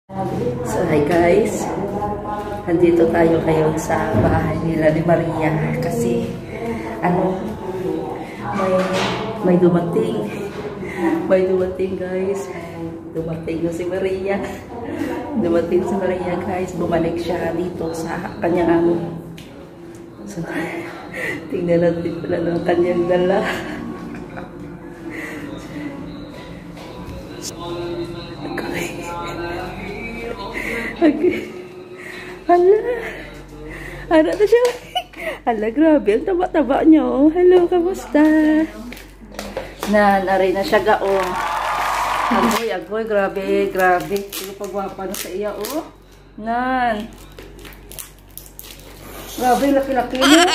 So hi guys, nandito tayo ngayon sa bahay nila ni Maria kasi may dumating guys, dumating si Maria guys, bumalik siya dito sa kanyang amo. So tingnan natin pala ng kanyang dala. Okay. Hala na siya. Hala, grabe. Ang taba-taba niya, oh. Hello, kamusta? Narin na siya gaong. Agoy, grabe. Sige, pagwapa na sa iya, oh. Grabe, laki-laki niya.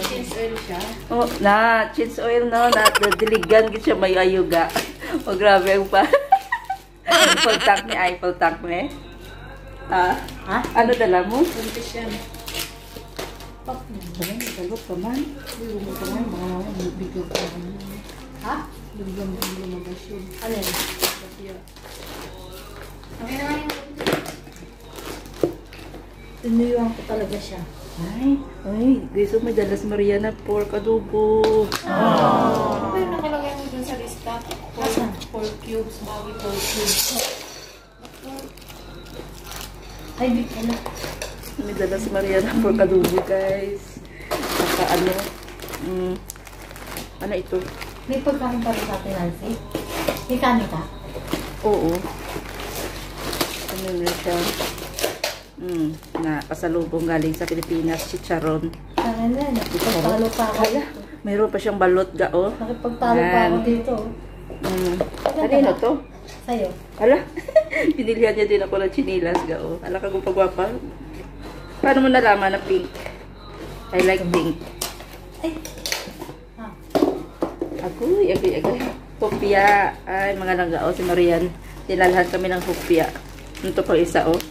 Cheese oil siya. Oh, cheese oil, no. Diligan siya, may ayuga. Oh, grabe ang pa. Full tank ni. Ha? Ano dala mo? Kuntis yan. Galot pa man. Bigyan ko naman. Ha? Bigyan mo lumabas yun. Ano yun? Ano yun? Tinuyuan ko talaga siya. Ay, gusto may dalas Maria na pork adobo. Ano yung nakalagay mo dun sa lista? 4 cubes, bawi 4 cubes. Ay, big ano? May dalas Maria na pork adobo, guys. Saka ano ito? May pagkain pa rin sa atin, Nancy? May kanin ka? Oo. Ano na siya? Pasalubong galing sa Pilipinas, chicharon. Kanin na, nakipagtalo pa ako. Mayroon pa siyang balot gao. Nakipagtalo pa ako dito. Kanino to? Sa'yo. Ala, pinilihan niya din ako ng chinilas gao. Ala ka kung pagwapa. Paano mo nalaman na pink? I like pink. Ay. Agoy. Hupya. Ay, mga langgao si Marian. Tinalhan kami ng hupya. Ito pang isa, oh.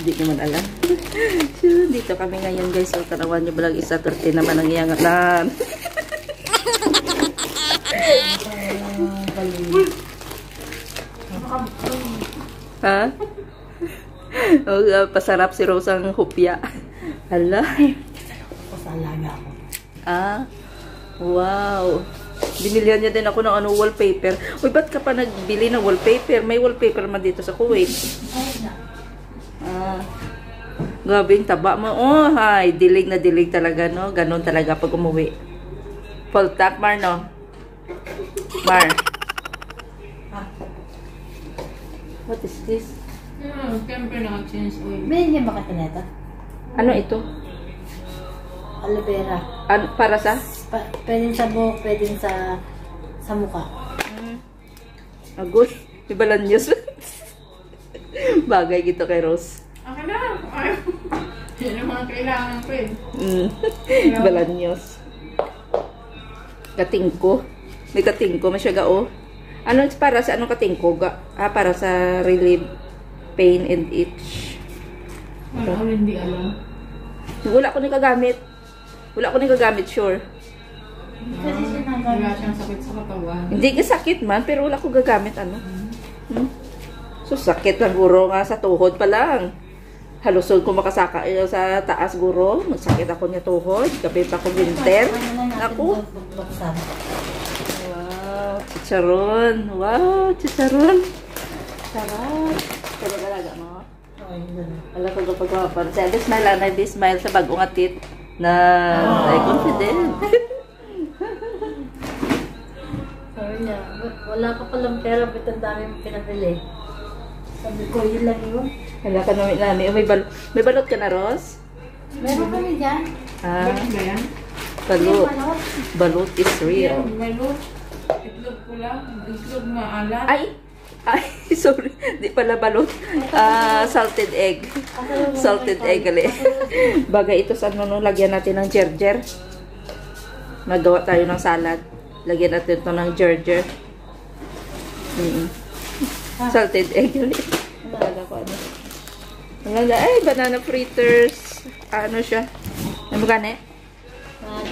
Hindi naman alam. So, dito kami ngayon, guys. So, tanawan nyo balang isa. 30 naman ang iyangan. Ha? Pasarap si Rose ang hupya. Hala. Pasalaga ako. Wow. Binilihan niya din ako ng wallpaper. Uy, ba't ka pa nagbili ng wallpaper? May wallpaper man dito sa Kuwait. Gabing taba mo. Oh, hay. Dilig na dilig talaga, no? Ganon talaga pag umuwi. Full tank, Mar, no? Mar. What is this? Siyempre naka-change oil. Binigyan ba ka tineta? Ano ito? Aloe vera. Para sa? Pwedeng sa buhok, pwedeng sa mukha. Agos. Ibalan news. Bagay gito kay Rose. Akin na. Yan ang mga kailangan ko eh. Ibalan news. Katingko. May katingko. Masyaga, oh. Ano para sa anong katingko? Para sa relieve pain and itch. Wala, hindi alam. Wala ko ni kagamit, sure. Kasi wala siyang sakit sa katawan. Hindi ka sakit man, pero wala ko gagamit, ano. So, sakit lang guro nga sa tuhod pa lang. Halusod ko makasaka sa taas guro. Magsakit ako niya tuhod. Gabi pa ko winter. Ako. Wow, chicharon. Wow, chicharon. Sarap. Pero talaga mo. Alam ko kapag wapar. Di smile sa bagong atit na ay confident. Sabi niya, wala ka palang pera, ba't ang dami mong pinabili? Sabi ko, yun lang yun. Wala ka namin nani. May balot ka na, Ros? Meron kami dyan. Balot ba yan? Balot. Balot is real. Balot. Itlog pula. Itlog maalat. Ay, sorry. Di pala balot. Salted egg. Salted egg, gali. Bagay ito sa lagyan natin ng gerger. Magawa tayo ng salad. Lagyan natin ito ng gerger. Salted egg, gali. Ay, banana fritters. Ano siya? Ano gani?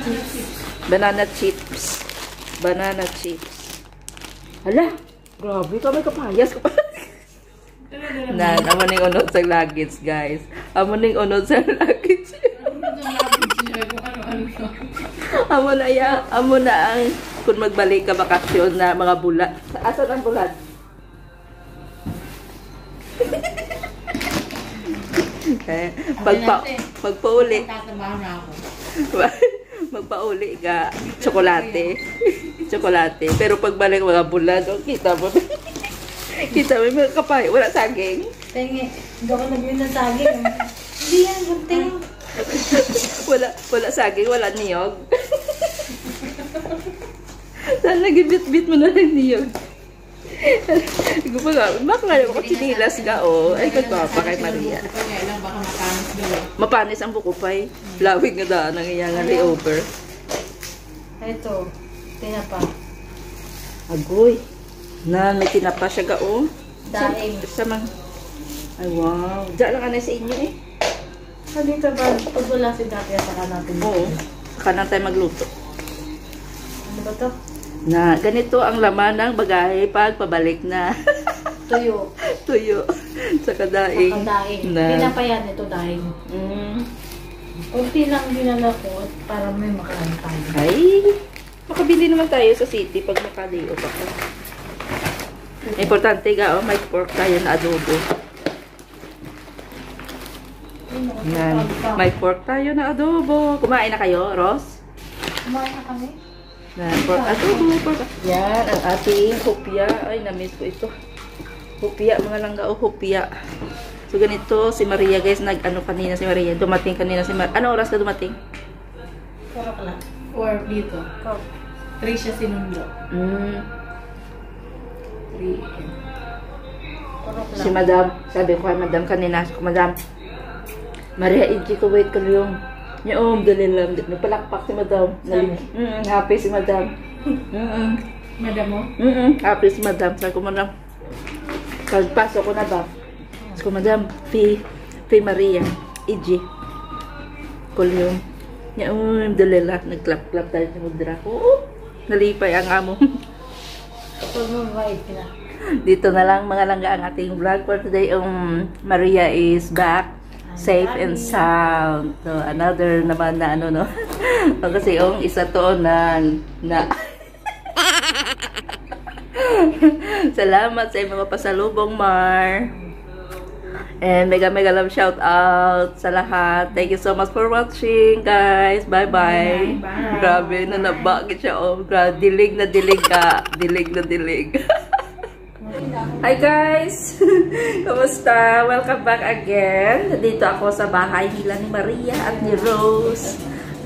Chips. Banana chips. Banana chips. Hala, Grabe ka, may kapayas ka pa. Nan, amo ning unod sa luggage, guys. Amo ning unod sa luggage. Amo na ang kung magbalik ka bakasyon na mga bulat. Asan ang bulat? Pagpauli. Magpauli ka tsokolate. Tsokolate. Pero pagbalik mga bulat, oh, kita mo. Kita mo mga kapay, wala saging. Tingi, hindi ako nagawin ng saging. Hindi yan, gunting. Wala saging, wala niyog. Saan nag-bit-bit mo na ng niyog? Hindi ko pa nga, bakla naman ko chinilas ka, oh. Ay, kagpapa kay Maria. Mapanis ang buko pa'y. Lawig nga daan ang iyang layover. Ito, tinapa. Agoy. Na, may tinapa siya ga, oh. Daing. Samang. Ay, wow. Diyan lang anay sa inyo, eh. Dito ba, pag wala si Dati, saka natin. Oo. Saka na tayo magluto. Ano ba to? Na, ganito ang laman ng bagahe pag pabalik na. Tuyo. Tuyo. Saka daing. Saka daing. Na. Tinapa yan, ito daing. Kunti lang dinala ko para may makain tayo. Ay, makabili naman tayo sa city pag makaliyo pa ko. Importante ga, oh, may pork tayo na adobo. Yan. May pork tayo na adobo. Kumain na kayo, Ross? Kumain na kami. Yan, pork adobo. Pork. Yan, ang ating hopya. Ay, na-miss ko ito. Hopya, mga langga, oh, hopya. So, ganito, si Maria, guys, nag-ano kanina si Maria. Dumating kanina si Maria. Ano oras ka dumating? 4 o'clock. 4 dito. 3 siya sinundo. 3 Si Madam, sabi ko kay Madam kanina, Madam, Maria, iji ko wait ka yung dali lang. Nagpalakpak si Madam. Happy si Madam. Madam mo? Happy si Madam. Sabi ko, Madam, pagpasok ko na ba? Sabi ko, Madam, Fi Maria, iji. Kulyong. Dali lang. Nagklap-klap tayo sa mudra ko. Nalipay ang amo. Pag mabait ka na. Dito na lang mga langga ang ating vlog for today. Maria is back. Safe and sound. So, another naman na ano, no? Kasi isa to na salamat sa mga pasalubong, Mar. And mega love shout out sa lahat. Thank you so much for watching, guys. Bye-bye. Grabe, nanabakit siya. Oh, grabe. Dilig na dilig ka. Dilig na dilig. Hi guys! Kamusta? Welcome back again. Dito ako sa bahay nila ni Maria at ni Rose.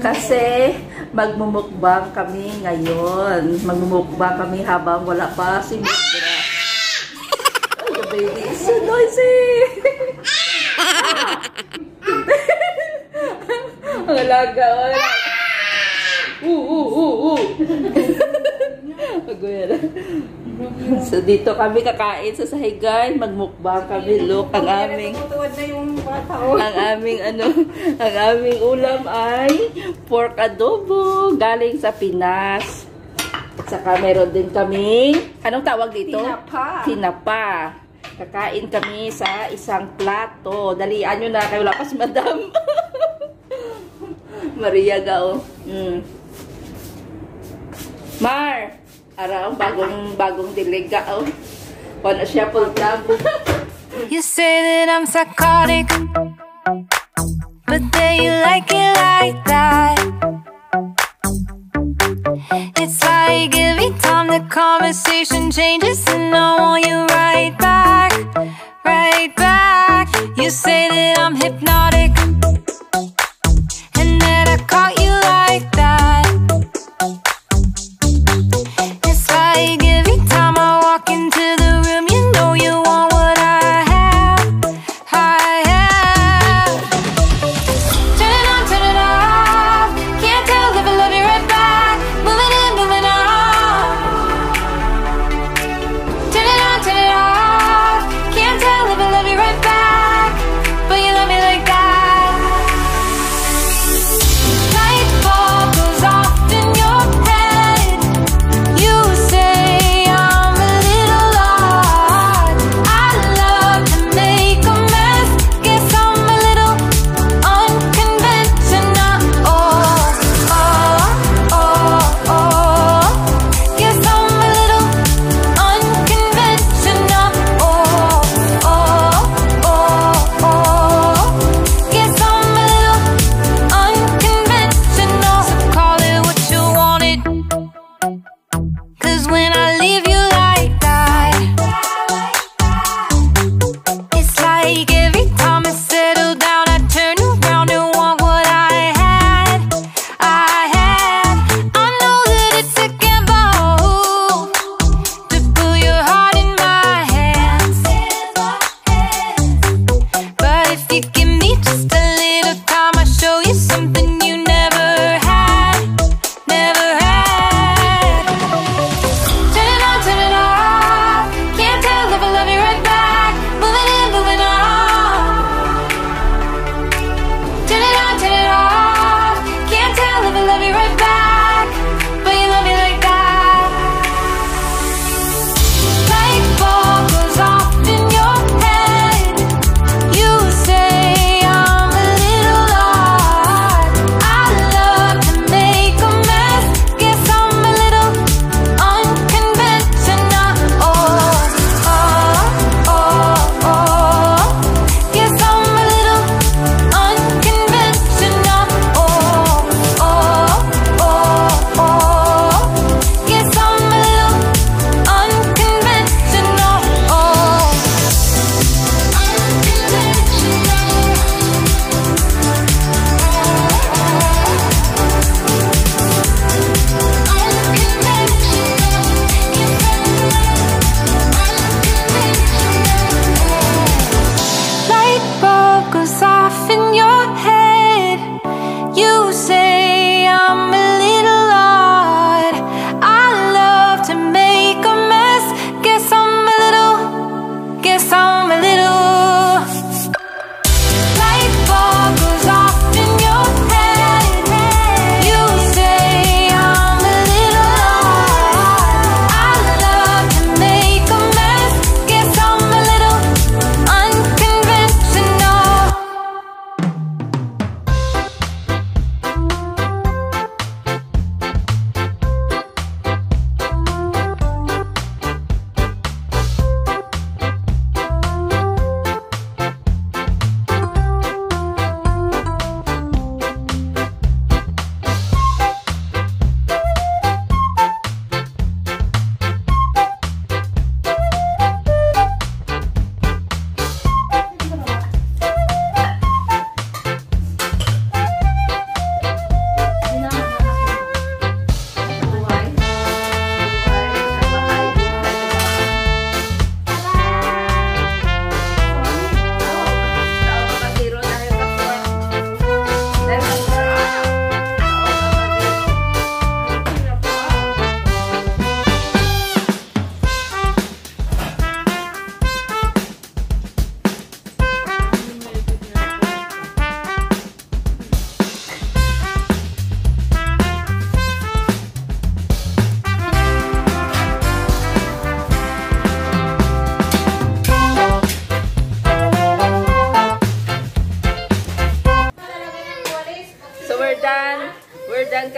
Kasi magmumukbang kami ngayon. Magmumukbang kami habang wala pa si Mildra. Oh, the baby is so noisy! Ang alaga. Agoy na. So dito kami kakain sa sahigan, magmukbang kami. Look, ang aming ulam ay pork adobo galing sa Pinas. At saka meron din kaming, anong tawag dito? Tinapa. Kakain kami sa isang plato. Dalian nyo na, kayo wala pa si Madam. Maria Gao. Mar! Ara ang bagong dilig ka, oh. Paano siya full tab. You say that I'm psychotic, but then you like it like that. It's like every time the conversation changes and I want you right back, right back. You say that I'm hypnotic and that I caught you like that. Like every time I walk into the room, you know you want what I have, I have. Turn it on, turn it off. Can't tell if I love you right back. Moving in, moving on. Turn it on, turn it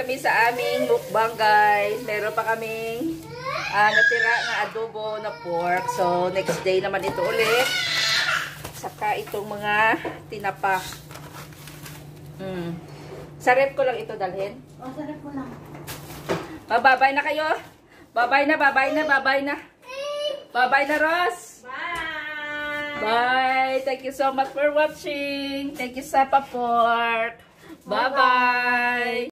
kami sa aming mukbang, guys. Meron pa kaming natira na adobo na pork. So, next day naman ito ulit. Saka itong mga tinapa. Sa rep ko lang ito dalhin. O, sarap mo lang. Babay na kayo. Babay na, babay na, babay na. Babay na, Ross. Bye! Bye. Thank you so much for watching. Thank you, Sapa Pork. Bye-bye.